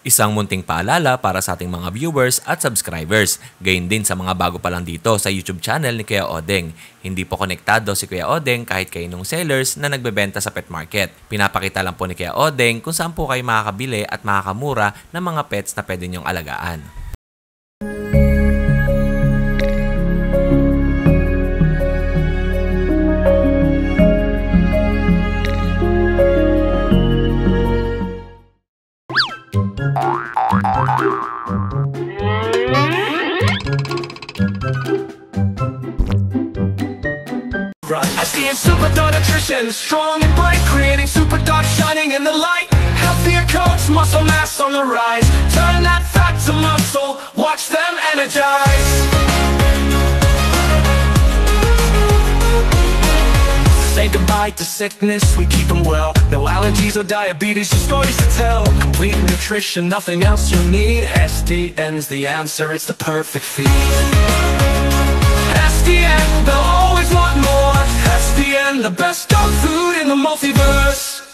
Isang munting paalala para sa ating mga viewers at subscribers. Gayon din sa mga bago pa lang dito sa YouTube channel ni Kuya Odeng. Hindi po konektado si Kuya Odeng kahit kaninong sellers na nagbebenta sa pet market. Pinapakita lang po ni Kuya Odeng kung saan po kayo makakabili at makakamura ng mga pets na pwede niyong alagaan. I see a super dog nutrition, strong and bright, creating super dog shining in the light. Healthier coats, muscle mass on the rise. Turn that fat to muscle, watch them energize. Say goodbye to sickness, we keep them well. No allergies or diabetes, just stories to tell. Complete nutrition, nothing else you need. SDN's the answer, it's the perfect feed. SDN, they'll always want more. SDN, the best dog food in the multiverse.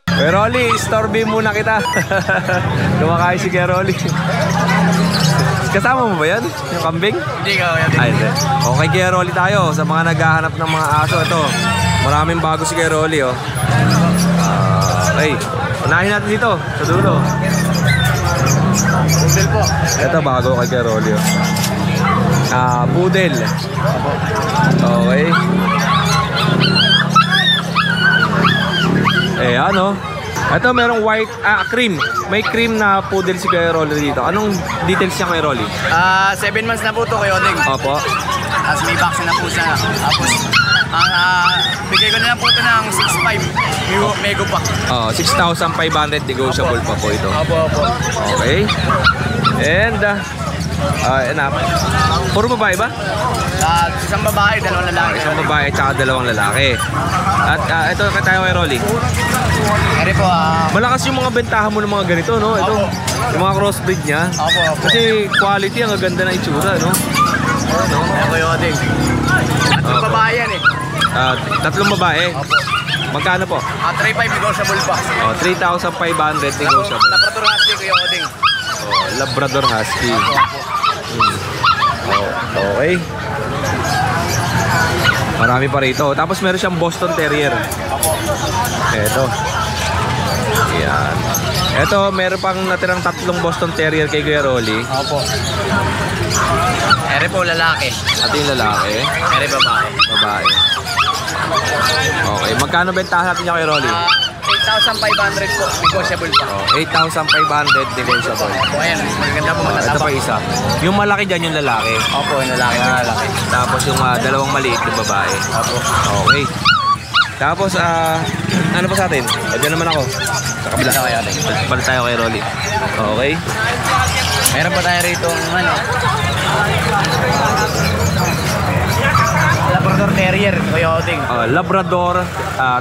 Kuya Rolly, istorbe muna kita. Kumakain si Kuya Rolly. Kasama mo ba yan? Yung kambing? Hindi ka, Ay, hindi. Okay, Kuya Rolly tayo. Sa mga naghahanap ng mga aso, ito. Maraming bago si Kuya Rolly, oh. Okay, unahin natin dito, sa dulo. Poodle po. Ito, bago kay Kuya Rolly, oh. Poodle. Okay. Eh, ano? Ito, merong white, cream. May cream na poodle si Kuya Rolly dito. Anong details niya, Kuya Rolly? 7 months na po ito, Kuya Odeng. Opo. Tapos may vaccine na po siya. Tapos, bigay ko na lang po ito ng 6.5. Mego pa. 6,500 negotiable pa po ito. Opo. Okay. And, puro babae ba? Isang babae, dalawang lalaki. Isang babae at saka dalawang lalaki. At ito tayo kay Rolly. Eri po, Malakas yung mga bentahan mo ng mga ganito, no? Ito, yung mga crossbreed niya. Opo. Kasi quality, ang ganda ng itsura, no? Ayan, Kuya Odeng. Tatlong babae yan eh. Tatlong babae. Opo. Magkano po? 3.5 negotiable pa. 3,500 negotiable. Labrador Husky, Kuya Odeng. Labrador Husky. Okay. Marami pa rito. Tapos meron siyang Boston Terrier. Ito. Yan. Ito, meron pang natirang tatlong Boston Terrier kay Kuya Rolly. Opo. Eri po, lalaki. At yung lalaki. Eri babae. Babae. Okay. Magkano bentahan natin niya kay Rolly? 8,500 po. Negotiable pa. 8,500 negotiable. Ayan, maganda po Ito matatapang. pa isa. Yung malaki dyan, yung lalaki. Opo, yung lalaki. Tapos yung dalawang maliit yung babae. Opo. Okay. Tapos, ano pa sa atin? Diyan naman ako. Sa kabila. Balik tayo kay Rolly. Okay. Meron pa tayo rito Labrador Terrier, Kuya Odeng. Labrador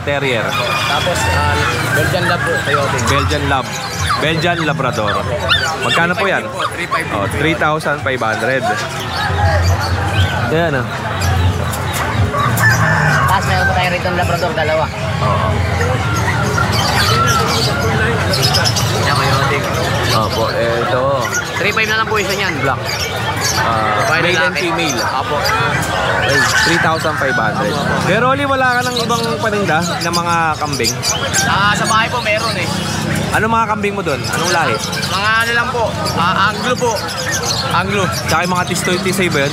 Terrier. Tapos Belgian Lab po, Kuya Odeng. Belgian Labrador. Magkano po yan? 3,500. Ayan ah. Tapos meron pa tayo rito ng Labrador, dalawa. Yan, Kuya Odeng. Opo, ito. 3.5 na lang po isa niyan, black. Male and female. Opo. Okay, 3,500. Pero Rolly, wala ka ng ibang paninda ng mga kambing? Sa bahay po meron eh. Ano mga kambing mo doon? Anong lahi? Mga ano lang po, Anglo po. Anglo. Tsaka yung mga tisoy ba yun?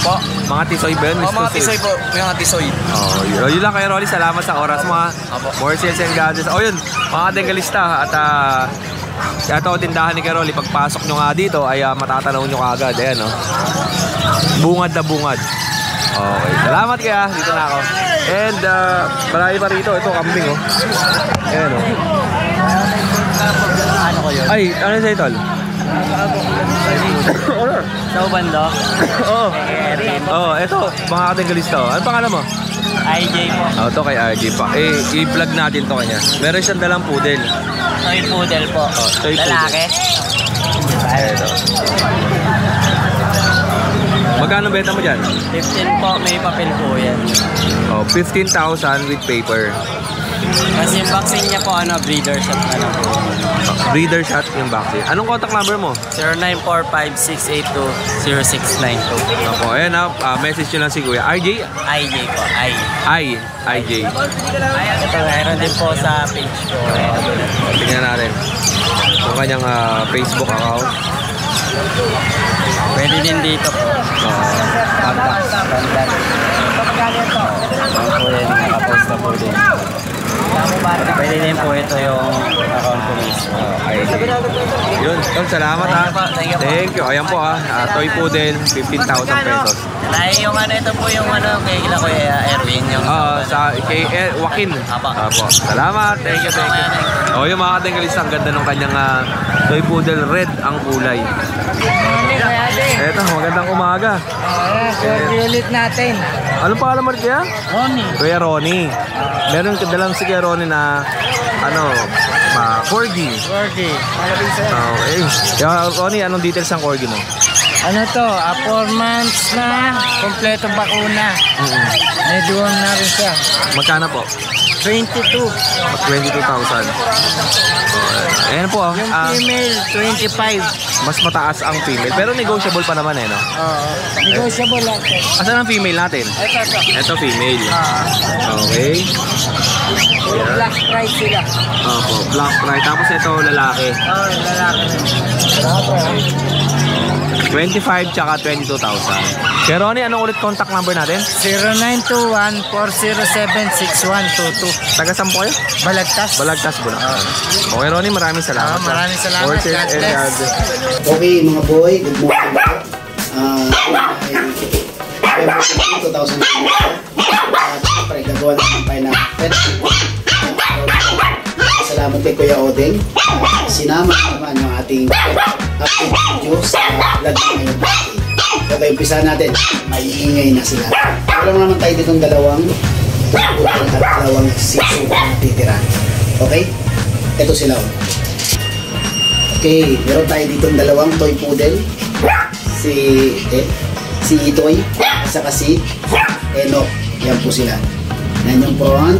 Po. Mga tisoy ba yun? Mga tisoy po, mga tisoy. Yun lang kay Rolly. Salamat sa oras mo ha. More sales and gadgets. Yun, mga dengalista. At ito tindahan ni Rolly. Pagpasok nyo nga dito ay matatanaw nyo kaagad. Ayan o. Bungad na bungad. Okay, salamat kaya. Dito na ako. And marami pa rito. Ito kambing o. Ayan o. Ano ko yun? Ay, ano sa'yo tol? Sa Ubando? Oo, ito, mga katinggalista. Ano pangalan mo? IJ po. Ito kay RJ pa. I-vlog natin to kanya. Meron siyang dalang poodle. Toy poodle po. Toy poodle. Lalaki? Ito. Magkano benta mo dyan? 15 po, may papel po yan. 15,000 with paper. Kasi yung vaccine niya po, breeder shot na lang po. Breeder shot yung vaccine. Anong contact number mo? 0945-682-0692. Ako, ayan message nyo lang si Kuya. RJ? IJ po, IJ. Ito, mayroon din po sa page ko. Tingnan natin. Yung kanyang Facebook account. Pwede din dito po. Contact. Po yan, nakapost na po din. Pwede din po ito yung account ko mismo. Yun, Tom, salamat ha. Thank you po. Thank you. Ayan po Toy Poodle, 15,000 pesos. Yung ito po yung kay Kuya Erwin. Yung Kay Joaquin. Apo. Salamat. Thank you. Yung mga katinggalis, ang ganda ng kanyang Toy Poodle, red ang kulay. Eto, magandang umaga. Ulit natin. Anong pangalan mo kaya? Ronnie. Kuya Ronnie. Meron dalang si Kuya Ronnie na corgi. Corgi. Okay. Ronnie, anong details ng corgi mo? Ano to? 4 months na. Kompleto bakuna. May duwang na rin siya. Magkano po? 22. 22,000. Ayan po. Yung female, 25. Mas mataas ang female. Pero negotiable pa naman no? Oo. Negotiable lang. Asan ang female natin? Ito female. Okay. Black price sila. Opo, black price. Tapos ito lalaki. Oo, lalaki na. 25 tsaka 22,000. Kaya Ronnie, anong ulit contact number natin? 0921-407-6122. Taga saan po kayo? Balagtas. Balagtas, Bulacan. Okay Ronnie, maraming salamat. Maraming salamat. God bless. Okay mga boy, good morning po. November 15, 2024. Siyempre, gagawa naman tayo ng pet. Salamat kay Kuya Odeng. Sinama naman yung ating update video sa vlog ngayon natin. Okay, umpisa natin. Maiingay na sila. Walang naman tayo ditong dalawang sitso na titira. Okay? Ito sila. Okay, meron tayo ditong dalawang toy poodle. Si Itoy, saka si Enoch. Yan po sila. Yan yung front.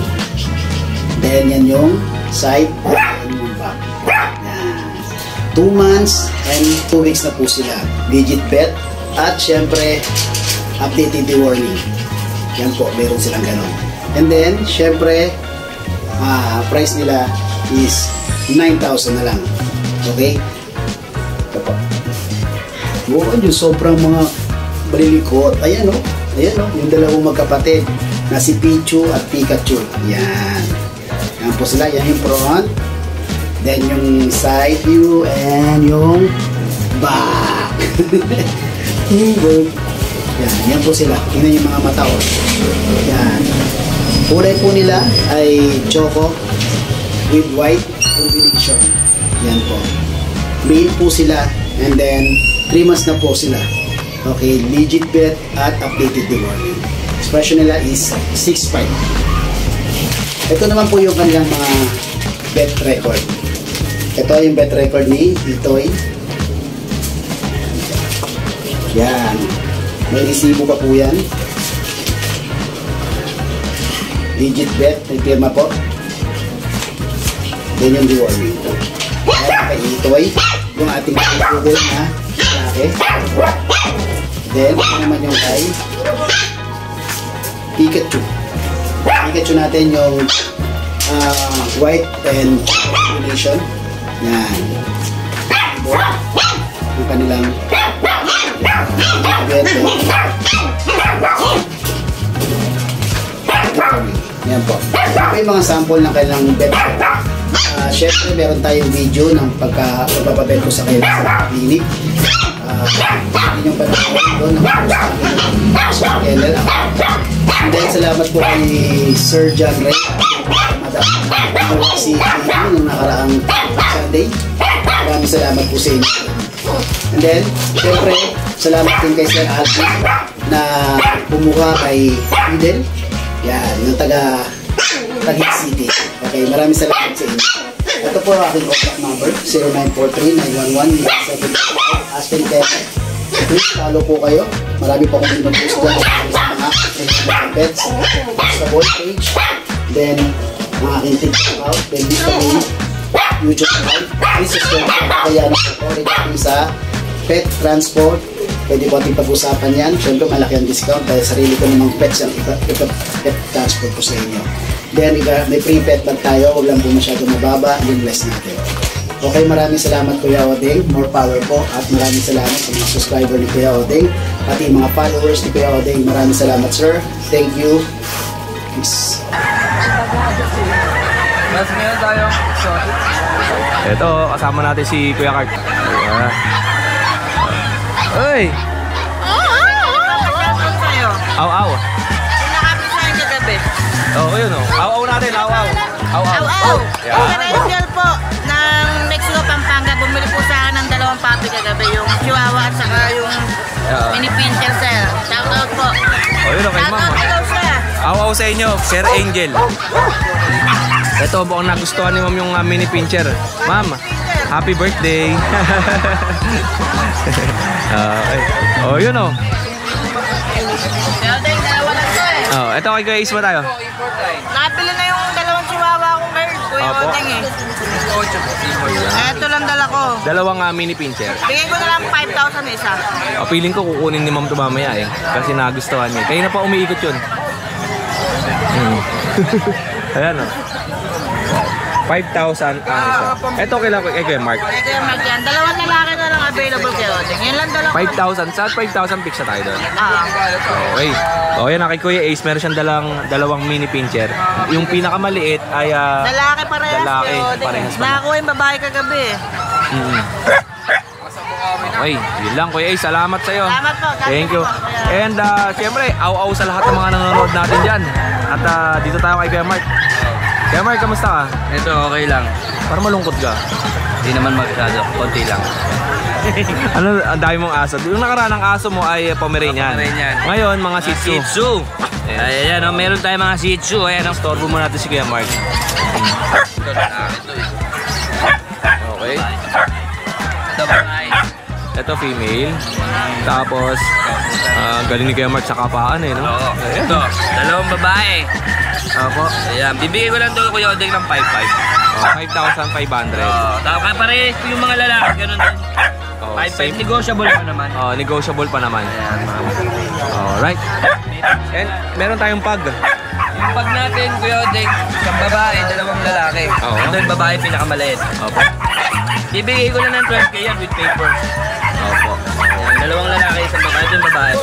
Then yan yung side. Yan yung back. Yan. 2 months and 2 weeks na po sila. Legit bet. At syempre, updated the warning. Yan po, meron silang ganon. And then, syempre, price nila is 9,000 na lang. Okay? Ito po. Yung sobrang mga balilikot. Ayan o. Ayan o. Yung dalawang magkapatid na si Pichu at Pikachu. Yan. Yan po sila. Yan yung front. Then yung side view and yung back. Yan. Yan po sila. Tingnan yung mga mata o. Yan. Kulay po nila ay choco with white combination. Yan po. Male po sila and then 3 months na po sila. Okay, legit bet at updated the warning. Expression nila is 6'5". Ito naman po yung kanilang mga bet record. Ito yung bet record ni Itoy. Yan. May resibo pa po yan. Legit bet, may firma po. Yan yung the warning. Ayan kay Itoy. Yung ating poodle na lalaki. Then, ito naman yung kay Pikachu. Pikachu natin yung white and combination. Yan. Yung kanilang yan po. Ito yung mga sample ng kanilang bed. Syempre, meron tayong video ng pagpapabel ko sa kayo sa clinic. Hindi yung panahon doon sa kennel. And then, salamat po kay Sir John Ray. Madam si nung nakaraang Sunday. Maraming salamat po sa inyo. And then, syempre, salamat din kay Sir Alvin na bumuha kay Fidel. Yan, yung taga Taguig City. Okay, maraming salamat sa inyo. Ito po ang aking contact number, 0943-911-975. Aspen Kevin. Please follow po kayo. Marami po akong mag-post dyan sa mga pets, sa wall page. Then, ang aking TikTok account, then dito kami YouTube live. Please subscribe po kaya ako regarding sa pet transport. Pwede po ating pag-usapan yan. Siyempre malaki ang discount dahil sarili ko namang pets ang pet transport ko sa inyo. Then may free pet bag tayo, huwag lang po masyado mababa, yung less natin. Okay, maraming salamat Kuya Odeng, more power po, at maraming salamat sa mga subscriber ni Kuya Odeng, pati mga followers ni Kuya Odeng. Maraming salamat sir, thank you. Peace. Mas ngayon tayo. Ito, kasama natin si Kuya Kart. Uy! Aw-aw. Pinakapisahan ka gabi. Oo, yun o. Aw-aw natin, aw-aw. Aw-aw. Aw-aw. Yan. Angel po ng Mexico, Pampanga. Bumili po sa akin ng 2 puppy kagabi. Yung Chihuahua at saka yung mini pincher sir. Shout out po. O, yun o, kay Shout ma'am. out po siya. Aw-aw sa inyo, Sir Angel. Ito, mukhang nagustuhan ni ma'am yung mini pincher. Ma'am, happy birthday. Okay. Oh, yun o. Kaya tayo, dalawa lang to eh. Oh, ito kay Kuya Ace ba tayo? Nakapili na yung 2 Chihuahua kong bird. Kuya Opo. Oteng eh. Ito lang dala ko. Dalawang mini pincher. Bigay ko na lang 5,000 isa. O, feeling ko kukunin ni ma'am ito mamaya eh. Kasi nagustuhan niya. Kaya na pa umiikot yun. Ayan o. 5,000 ang isa. Ito kailan kay Kuya Mark. Kaya kaya Mark yan. 2 lalaki na lang available kay Oteng. Yan lang dala ko. 5,000. Saan 5,000 fix na tayo doon? Ah. Okay. O yan, kay Kuya Ace, meron siyang dalawang mini pincher. Yung pinakamaliit ay Lalaki parehas. lalaki, kay Oteng. parehas pala. Nakakuha yung babae kagabi. Okay, yun lang Kuya Ace. Salamat sa'yo. Salamat po. Thank you. And siyempre, aw-aw sa lahat ng mga nanonood natin dyan. At dito tayo kay Kuya Mark. Kuya Mark, kamusta ka? Ito, okay lang. Parang malungkot ka. Hindi naman masyado. Konti lang. Ano, ang dami mong aso. Yung nakaraan ng aso mo ay Pomeranian. Pomeranian. Ngayon, mga Shih Tzu. Shih Tzu. Ayan, meron tayong mga Shih Tzu. Ayan, ang Storbo mo natin si Kuya Mark. ito. Ito eh. Okay. Ito babae. Ito female. Tapos, galing ni Kuya Mark sa kapaan eh, no? Oo. Ito, 2 babae. Ako. Ayan, bibigay ko lang doon Kuya Odeng ng 5,500. 5,500. Tapos pare yung mga lalaki, ganun din. 5,500 negotiable pa naman. Negotiable pa naman. Alright. And meron tayong pag. Yung pag natin, Kuya Odeng, isang babae, 2 lalaki. Oo. Ito yung babae pinakamaliit. Opo. Bibigay ko lang ng 12K yan with papers. Opo. Ayan, 2 lalaki, isang babae. Ito yung babae.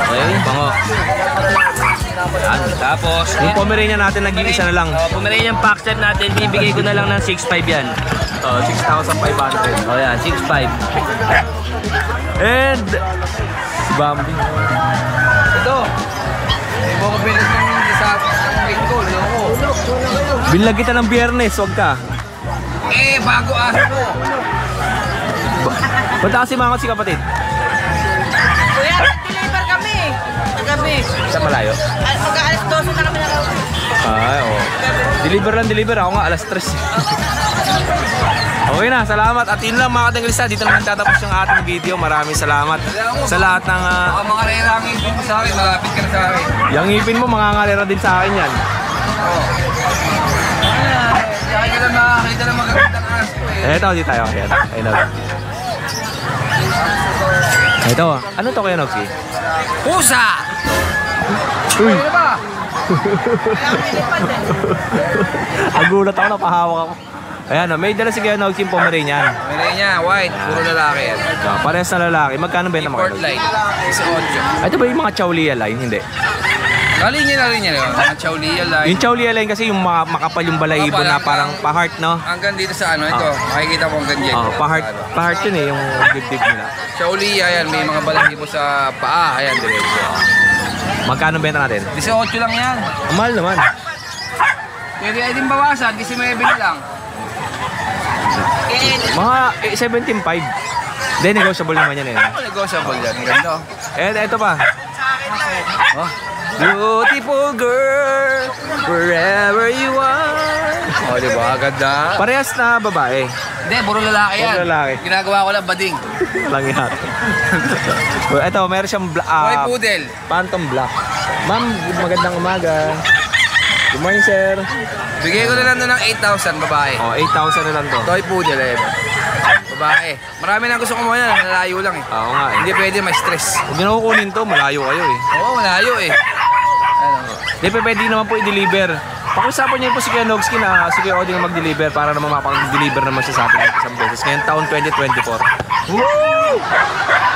Okay, bango. Yan. Tapos, Yung Pomeranian natin, nag-iisa na lang. Pomeranian pack set natin, bibigay ko na lang ng 6,500 yan. 6,500. O yan, 6,500. And, si Bambi. Ito. May mga bilis ng sa linggo, loko. Binlag kita ng Biyernes, wag ka. Bago aso ko. Punta kasi mga si kapatid. Kuya, deliver kami. Kagabi. Sa malayo. Mag-aalas 12 na kami nakauwi. Ay, oo. Deliver lang, deliver. Ako nga, alas 3. Okay na, salamat. At yun lang mga katangalista, dito naman tatapos yung ating video. Maraming salamat sa lahat ng... Mga rerangin mo sa akin, malapit ka na sa akin. yung ngipin mo, mangangalera din sa akin yan. Kaya ka lang makakita ng magagandang aso eh. Eto, di tayo. Ayan, I love you. Ito, ano to Kuya Noxie? Pusa! Uy! Ano ba? Nagulat ako, napahawak ako. Ayan, may dala si Kuya Noxie yung Pomeranian. Meron niya, white, puro lalaki yan. Parehas na lalaki. Magkano benta mo Import kayo? line, 18. Ito ba yung mga Chowlia line? Hindi. Nalinya na rin yan, mga Chowlia line. Yung Chowlia line kasi yung makapal yung balahibo na parang pa-heart, no? Hanggang dito sa ano, ito, makikita mo hanggang dyan. Pa-heart yun eh, yung dibdib nila. Chowlia yan, may mga balahibo sa paa, ayan, diretso. Magkano benta natin? 18 lang yan. Ang mahal naman. Pwede ay din bawasan, 19 na lang. Mga 17.5. Hindi, negotiable naman yan eh. Negotiable yan, ang ganda. Ito pa. Oh. Beautiful girl, wherever you are. O, diba? Ganda. Parehas na babae. Hindi, puro lalaki yan. Puro lalaki. Ginagawa ko lang bading. Lang yan. Ito, meron siyang Toy poodle. Phantom black. Ma'am, magandang umaga. Good morning, sir. Bigay ko na lang doon ng 8,000 babae. Oh, 8,000 na lang to. Toy poodle eh. Babae. Marami na gusto kumuha yan. Nalayo lang eh. Oo nga eh. Hindi pwede may stress. Huwag nyo na kukunin to, malayo kayo eh. Oo, malayo eh. Hindi, pwede naman po i-deliver. Pakiusapan niyo po si Kuya Nogsky na si Kuya Oding mag-deliver para naman mapag-deliver naman siya sa atin isang beses. Ngayong taon 2024. Woo!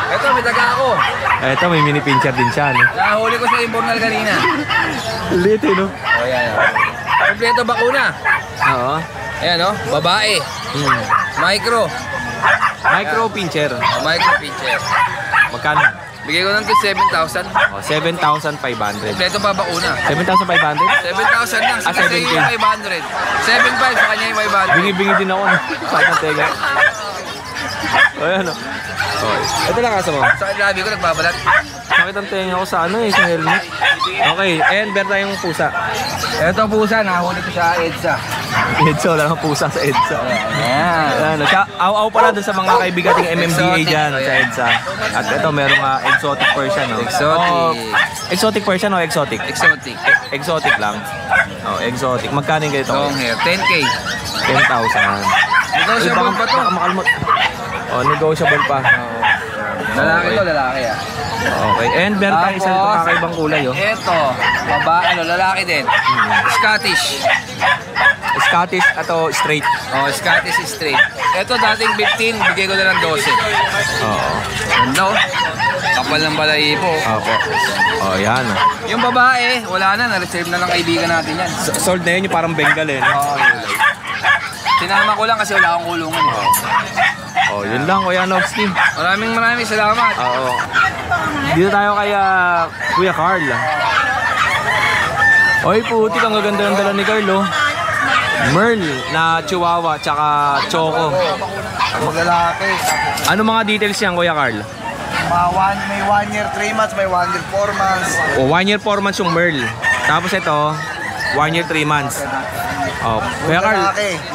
Ito, may taga ako. Ito, may mini pincher din siya, no? Nahuli ko sa Imbornal kanina. Liit eh, no? O, yan. Kompleto bakuna. Oo. Ayan, no? Babae. Micro. Micro pincher. Micro pitcher. Magkano? Bigay ko ng 7,000. Oh, 7,500. Kompleto pa bakuna. 7,500? 7,000 lang. Ah, Sa 7K. yung 500. 7,500 sa kanya yung 500. Bingi-bingi din ako, no? Sakang tega. O, yan, no? Okay. Ito lang kaso mo. Sa labi ko nagbabalat. Sakit ang tenga ko sa ano eh, sa helmet. Okay, and bear tayong pusa. Ito pusa, nahuli ko sa EDSA. EDSA, wala kang pusa sa EDSA. Ayan. Ayan, aw-aw pala dun sa mga kaibigan ng MMDA dyan sa EDSA. At ito, merong exotic Persian, no? Exotic. Oh, exotic Persian o exotic? Exotic. Exotic lang. Oh, exotic. Magkano yung ganito? Long hair. 10K. 10,000. Negotiable pa to. Baka makalmot. Oh, negotiable pa. Lalaki to, lalaki ah. Okay, and meron tayo isa dito kakaibang kulay, oh. Ito, babae, lalaki din. Scottish. Scottish ato straight. Oh, Scottish straight. Ito dating 15, bigay ko na lang 12. Oo. Ganda oh. Kapal ng balahibo. Opo. Oh, yan. Yung babae, wala na, na-reserve na ng kaibigan natin yan. Sold na yun yung parang Bengal, eh. No? Oo, yun. Sinama ko lang kasi wala akong kulungan. Oh, yun lang, Kuya Nogsky. Maraming salamat. Oo. Dito tayo kay Kuya Carl. Oy, putik, ang gaganda ng dala ni Carl, oh. Merl na Chihuahua tsaka Choco. Maglalaki. Ano mga details yan, Kuya Carl? May 1 year 3 months, may 1 year 4 months. O, 1 year 4 months yung Merl. Tapos ito, 1 year 3 months. Oh, Kuya Carl,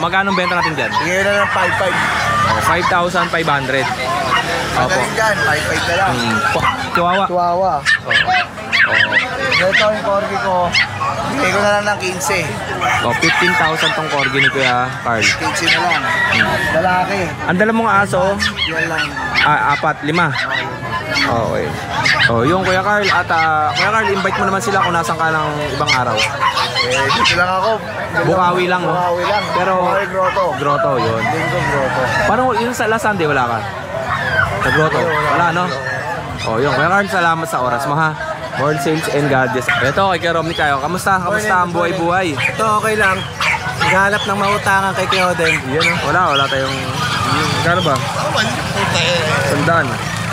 magkano benta natin dyan? Bigay na ng 5,500. Oh, 5,500. Opo. Dyan, 5,500 na lang. Chihuahua. Chihuahua. Oh. Ito yung corgi ko. Bigay ko na lang ng 15. Oh, 15,000 tong corgi ni Kuya Carl. 15 na lang. Lalaki. Ang dala mong aso, Yan lang. 4, 5. Okay. Oh, yung Kuya Carl at Kuya Carl, invite mo naman sila kung nasan ka ng ibang araw. Dito lang ako. Bukawi lang, no? Bukawi lang. Pero Bukawi grotto. Grotto, yun. Linggo grotto. Parang yun sa last Sunday, wala ka? Sa grotto? Wala, no? Oh, yun. Kuya Carl, salamat sa oras mo, ha? More sales and gadgets. Ito, kay Kuya Romney kayo. Kamusta? Kamusta ang buhay-buhay? Ito okay lang. Naghahanap ng mautangan kay Kyoden. Yan, no? Wala tayong... Kano ba? Sandaan.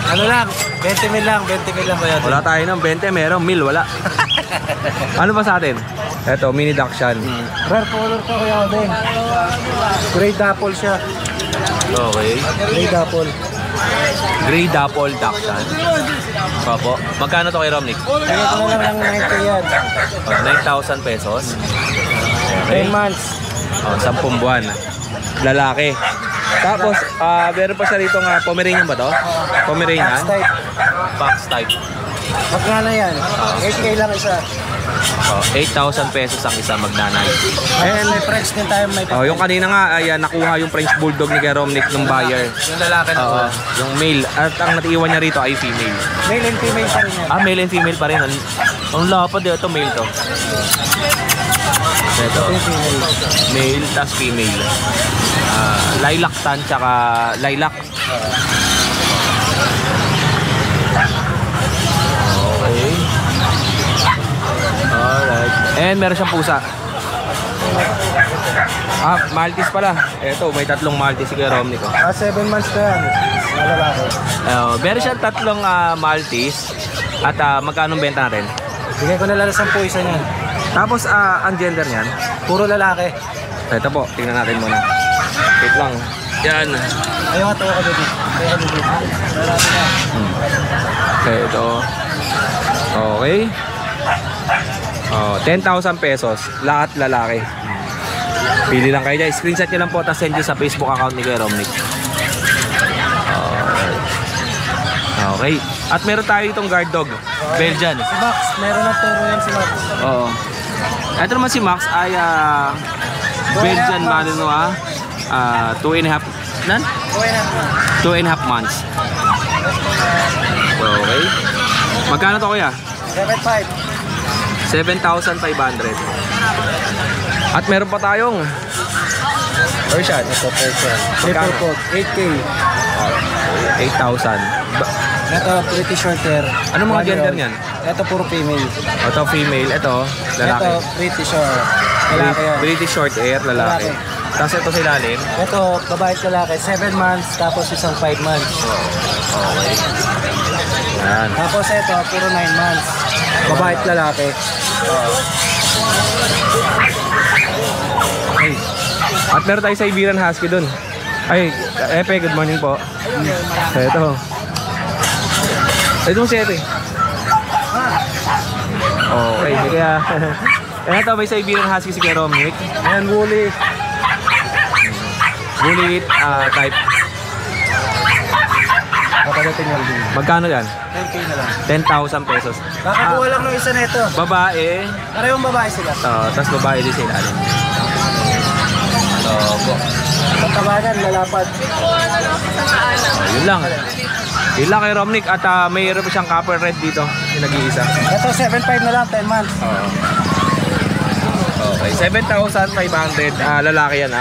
Ano lang? 20 mil lang ba yan? Wala tayo ng 20, meron mil, wala. Ano ba sa atin? Ito, mini Dachshund. Rare color to Kuya Odeng. Gray dapple siya. Okay. Gray dapple. Gray Dapple Dachshund. Opo. Magkano to kay Romnick? Bigay ko na lang ng 90 yan. 9,000 pesos. 10 months. 10 buwan. Lalaki. Tapos, meron pa siya rito nga, Pomeranian ba to? Pomeranian? Box type. Box type. Magkano yan? 8K lang isa. 8,000 pesos ang isa magnanay. And may French din tayo. Yung kanina nga, ay nakuha yung French Bulldog ni Romnick ng buyer. Yung lalaki na Oo, yung male. At ang natiiwan niya rito ay female. Male and female pa rin yan. Male and female pa rin. Ang lapad ito, male to. Ito, male tas female. Lilac tan tsaka lilac. Okay. Alright. And meron siyang pusa. Maltese pala. Ito, may 3 Maltese si Kuya Romnick. 7 months na yan. Lalaki. Meron siyang 3 Maltese. At magkano benta natin? Bigay ko na lang 10 isa niyan. Tapos, ang gender niyan? Puro lalaki. Ito po, tingnan natin muna. Wait lang. Yan. Ayaw nga tayo ka baby. Lalaki na. Okay, ito. Okay. 10,000 pesos. Lahat lalaki. Pili lang kayo dyan. Screenshot nyo lang po. Tapos send nyo sa Facebook account ni Kuya Romnick. Okay. At meron tayo itong guard dog. Belgian. Si Max, meron na turo yan si Max. Oo. Ito naman si Max ay Belgian Malinois. 2.5 nan? 2.5 months. Okay. Magkano to kuya? 7,500. At meron pa tayong Persian. Ito, Persian. Magkano? Triple coat, 8K. 8,000. Ito, pretty short hair. Ano mga 1 gender year niyan? old. Ito, puro female. Ito female, ito lalaki. Ito, pretty short. Lalaki yan. British short hair, lalaki. Tapos ito si lalim. Ito, babae at lalaki. 7 months, tapos isang 5 months. Okay. Yan. Tapos ito, puro 9 months. Babae at lalaki. Okay. At meron tayo sa Iberian Husky dun. Ay, Epe, good morning po. Ito. Ito si Epe. Okay, kaya ito may sa Iberian Husky si Keromnik. Ayan, Woolly. Woolly type. Kapagating mo rin. Magkano yan? 10K na lang. 10,000 pesos. Kakakuha lang ng isa nito. Babae. Parehong babae sila. Tapos babae din sila. Opo. Pagkabagan, lalapad. Yun lang. Yun lang kay Romnick. At mayroon pa siyang copper red dito. Yung nag-iisa. Ito, 7.5 na lang, 10 months. Okay, 7,500. Lalaki yan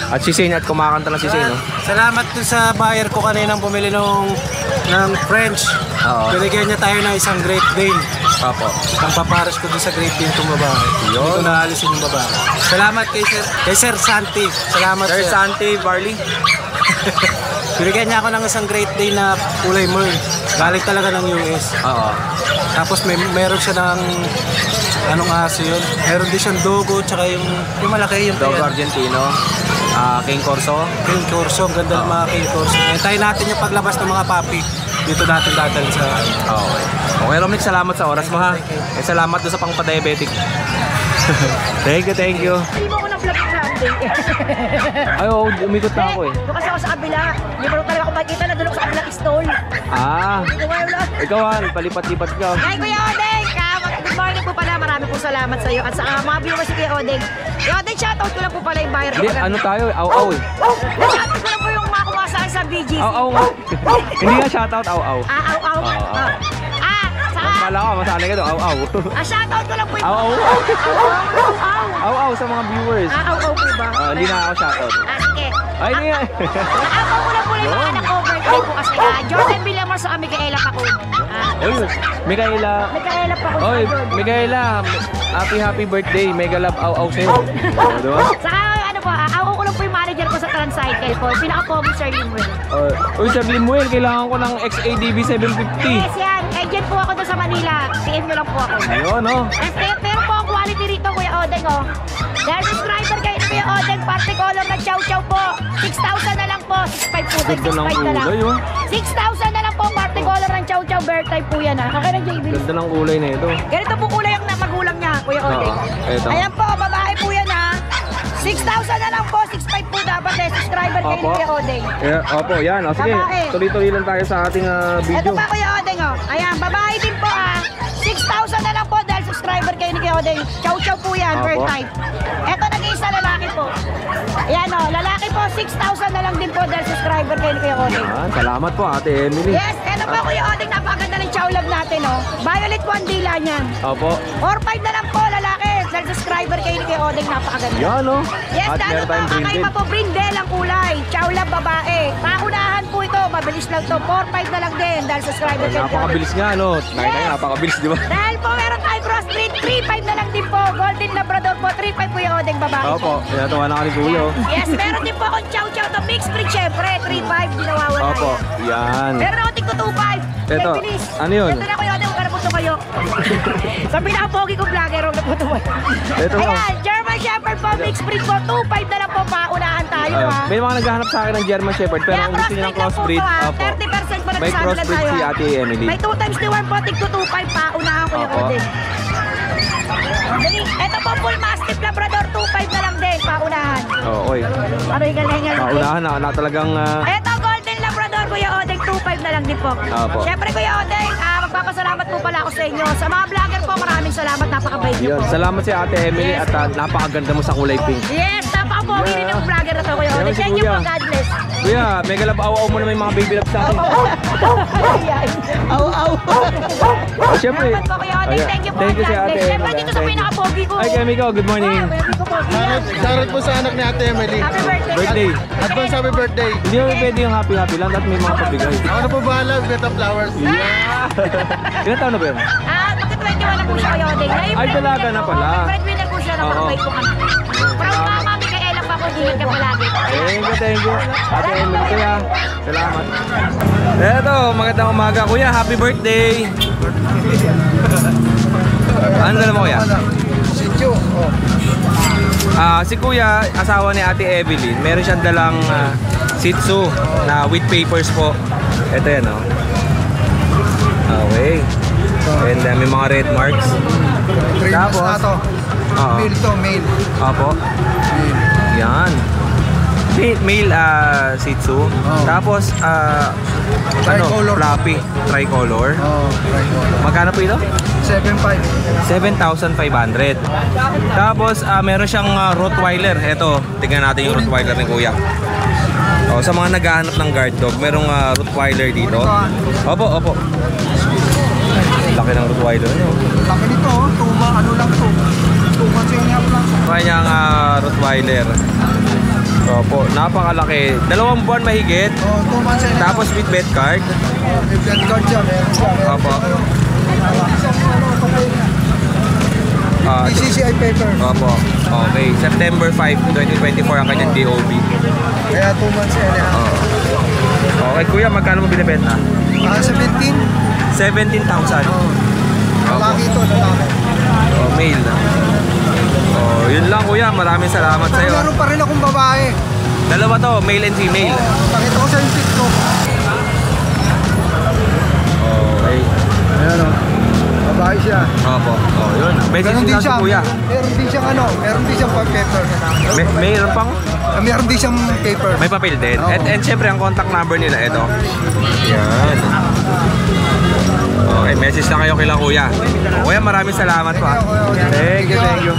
At si Shane, at kumakanta lang si Shane, no? Salamat dun sa buyer ko kaninang bumili ng French. Oo. Binigyan niya tayo ng isang Great Dane. Opo. Ang paparas ko dun sa Great Dane itong babae. Yun. Hindi ko naalisin yung babae. Salamat kay Sir Santi. Salamat Sir Santi, Barley. Binigyan niya ako ng isang Great Dane na kulay merl. Galing talaga ng US. Oo. Tapos meron siya ng anong aso yun? Meron din siyang dogo, tsaka yung malaki yung Dogo Argentino. King Corso. King Corso, ang ganda ng mga King Corso. Hintayin natin yung paglabas ng mga papi. Dito natin dadalhin sa... Okay. Okay, Romnick, salamat sa oras mo ha. Salamat doon sa pang-diabetic. Thank you. Hindi mo ako na-vlog sa Sunday. Ay, umikot na ako Doon kasi ako sa kabila. Hindi mo talaga ako makikita na doon ako sa kabilang stall. Ikaw palipat-lipat ka. Hi, Kuya Odeng! Good morning po pala. Marami po salamat sa iyo. At sa mga viewers ni Kuya Odeng. Kuya Odeng, shoutout ko lang po pala yung buyer ko. Hindi, ano tayo? Aw-aw eh. Shoutout ko lang po yung mga kumasaan sa BGC. Aw-aw nga. Hindi nga shoutout, aw-aw. Aw-aw. Kala ko, masali ka doon, aw-aw. Shoutout ko lang po yung Aw-aw. Aw-aw. Aw-aw sa mga viewers. Aw-aw po ba? Hindi na ako shoutout. Sige. Ay, hindi nga. Aw-aw ko lang po yung mga nag-overtime po kasi. Jordan Villamor sa Micaela Pacon. Micaela. Micaela Pacon. Oy, Micaela. Happy birthday. Mega love aw-aw sa'yo. Diba? Saka ano po, ako ko lang po yung manager ko sa Transcycle po. Pinaka-pogi Sir Limuel. Uy, Sir Limuel, kailangan ko ng XADV 750. Yes, yan. Agent po ako doon sa Manila. PM nyo lang po ako. Ayun, no? Pero po ang quality rito, Kuya Odeng, oh. Dahil subscriber kayo ni Kuya Odeng, party color na chow-chow po. 6,000 na lang po. 6,500 po. Ganda ng 6,500 na lang. kulay, oh. 6,000 na lang po, party color ng chow-chow. Bear type po yan, ha. Okay na, JB. Ganda ng kulay na ito. Ganito po kulay ang magulang niya, Kuya Odeng. Ito. Ayan po, babae po yan, ha. 6,000 na lang po, 6,500 po dapat eh. Subscriber kayo ni Kuya Odeng. Opo, yan. O, sige, Babae. tuloy-tuloy lang tayo sa ating Ito video. pa Kuya Odeng, oh. Ayan, babae din po, 6,000 na lang po dahil subscriber kayo ni Kuya Odeng. Chow-chow po yan, Opo. bird type. Ito nag-iisa lalaki po. Ayan, oh, lalaki po, 6,000 na lang din po dahil subscriber kayo ni Kuya Odeng. Yan, salamat po, Ate Emily. Yes, ito pa Kuya Odeng, napakaganda ng chow love natin, oh. Violet 1 dila niyan. Opo. 4,500 na lang po, lalaki. Dahil subscriber kayo ni Kuya Odeng, napakaganda. Yan, no? Yes, At lalo meron po, tayong kakaiba brinded. po, brindel ang kulay. Chow love babae. Paunahan po ito, mabilis lang to. 4,500 na lang din dahil subscriber kayo ni Kuya Odeng. Napakabilis nga, no? Nakita nyo, napakabilis, di ba? Dahil po meron tayong crossbreed, 3,500 na lang din po. Golden Labrador po, 3,500 po yung Odeng babae. Opo, pinatawa na ka ni Kuya. oh. Yes, meron din po akong chow-chow to mixed breed, syempre. 3,500, di nawawala Opo, yan. yan. Meron ako tigto 2,500. Eto, Bilis. ano yun? Ito na Kuya Odeng, huwag ka na punto kayo. Sa pinaka-pogi kong vlogger, huwag na punto kayo. Ito na. Ayan, German Shepherd po, mixed breed po, 2,500 na lang po, paunahan tayo ha. May mga naghahanap sa akin ng German Shepherd, pero Kaya kung gusto niyo ng crossbreed, lang po opo. 30% po May nagsasama lang crossbreed tayo si ha. Ate Emily. May 2 times ni 1 po, tigto 2,500 paunahan ko yung Opo. Odeng. Ito po, full mastiff Labrador, 2,500 na lang din, paunahan. Oo, oy. Ano yung galingan? Paunahan na talagang... Ito, Golden Labrador, Kuya Odeng, 2,500 na lang din po. Opo. Siyempre, Kuya Odeng, magpapasalamat nagpapasalamat po pala ako sa inyo. Sa mga vlogger po, maraming salamat. Napakabait niyo Yun, po. salamat si Ate Emily at napakaganda mo sa kulay pink. Yes, napaka-pogi rin yung vlogger na to, Kuya Odeng. si Thank you Kuya. po, God bless. Kuya, mega love aw mo naman yung mga baby love sa atin. Aw. Oh, syempre. Salamat po, Kuya Odeng. Thank you po, Thank you si God Ate bless. Siyempre, Emily. dito sa pinaka-pogi ko. Ay, Kemiko, good morning. Welcome po. Shoutout po sa anak ni Ate Emily. Happy birthday. Birthday. Advance happy birthday. Hindi mo pwede yung happy lang at may mga pabigay. Ako na po bahala, get the flowers. Ilan taon na ba yun? Mag-21 na po siya, Kuya Odeng. Ay, dalaga na pala. Breadwinner po siya, napakabait po kami. From mami kay Ella pa po, ingat ka palagi. Thank you. Ate Emily, kuya. Salamat. Eto, magandang umaga, kuya. Happy birthday. Ano dala mo, kuya? Sityo. Si kuya, asawa ni Ate Evelyn, meron siyang dalang Shih Tzu na with papers po. Ito yan, oh. Okay. And may mga red marks. 3 months na to. Oo. Male to, male. Opo. Yan. Male Shih Tzu. Tapos Tricolor. Fluffy. Tricolor. Tricolor. Magkano po ito? 7.5. 7,500. Tapos meron siyang Rottweiler. Ito, tingnan natin yung Rottweiler ni Kuya. Sa mga naghahanap ng guard dog, merong Rottweiler dito. Opo. Laki ng Rottweiler niyo. Laki nito, ano lang to. 2 months yung lang. Kanyang Rottweiler. Opo, napakalaki. 2 buwan mahigit. 2 months yung Tapos with vet card. may blood card siya, meron siya. Opo. PCCI paper. Opo. Okay. September 5, 2024 ang kanyang DOB. Kaya 2 months and a half. Okay, kuya, magkano mo binibenta? 17. 17,000. Lalaki ito, lalaki. Male. Yun lang, kuya. Maraming salamat sa'yo. Meron pa rin akong babae. Dalawa to, male and female. Pakita ko sa yung TikTok. Okay. Ayan o. Babae siya. Opo. Yun. Message Meron din lang si siya. kuya. Meron din siyang meron din siyang paper. Mayroon pang? Meron din siyang paper. May papel din. Oo. And syempre, ang contact number nila, ito. Yan. Okay, message na kayo kila kuya. Kuya, maraming salamat pa. Thank you.